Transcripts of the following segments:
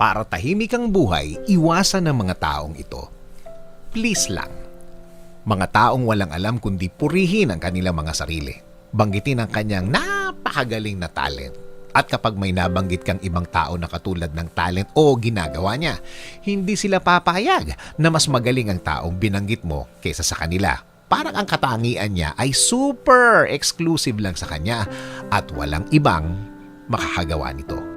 Para tahimik ang buhay, iwasan ng mga taong ito. Please lang. Mga taong walang alam kundi purihin ang kanilang mga sarili. Banggitin ang kanyang napakagaling na talent. At kapag may nabanggit kang ibang tao na katulad ng talent o ginagawa niya, hindi sila papayag na mas magaling ang taong binanggit mo kaysa sa kanila. Parang ang katangian niya ay super exclusive lang sa kanya at walang ibang makakagawa nito.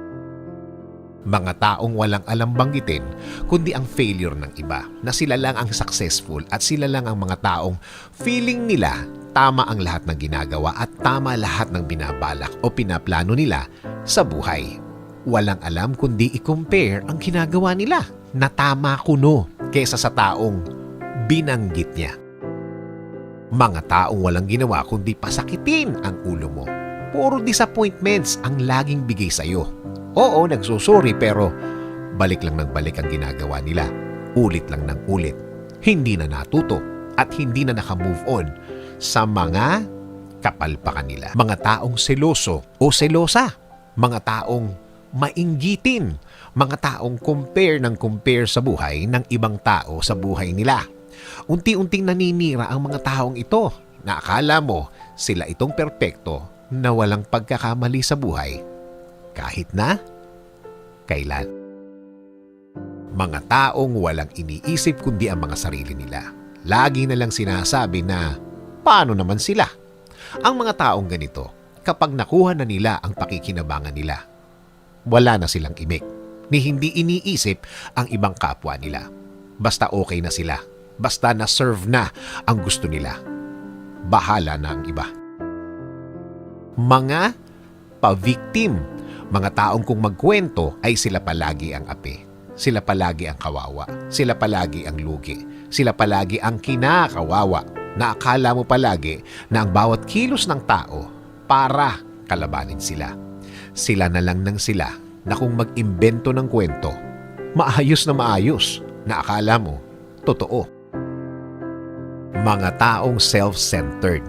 Mga taong walang alam banggitin kundi ang failure ng iba, na sila lang ang successful at sila lang ang mga taong feeling nila tama ang lahat ng ginagawa at tama lahat ng binabalak o pinaplano nila sa buhay. Walang alam kundi i-compare ang ginagawa nila na tama kuno kesa sa taong binanggit niya. Mga taong walang ginawa kundi pasakitin ang ulo mo. Puro disappointments ang laging bigay sa'yo. Oo, nagsusuri pero balik lang ng balik ang ginagawa nila. Ulit lang ng ulit. Hindi na natuto at hindi na naka-move on sa mga kapalpakan nila. Mga taong seloso o selosa. Mga taong mainggitin. Mga taong compare sa buhay ng ibang tao sa buhay nila. Unti-unting naninira ang mga taong ito na akala mo sila itong perpekto na walang pagkakamali sa buhay kahit na kailan. Mga taong walang iniisip kundi ang mga sarili nila. Lagi na lang sinasabi na paano naman sila. Ang mga taong ganito, kapag nakuha na nila ang pakikinabangan nila, wala na silang imik, ni hindi iniisip ang ibang kapwa nila. Basta okay na sila. Basta na-serve na ang gusto nila. Bahala na ang iba. Mga pa-victim. Mga taong kung magkwento ay sila palagi ang api. Sila palagi ang kawawa. Sila palagi ang lugi. Sila palagi ang kinakawawa. Na akala mo palagi na ang bawat kilos ng tao para kalabanin sila. Sila na lang ng sila na kung mag-imbento ng kwento, maayos na akala mo totoo. Mga taong self-centered.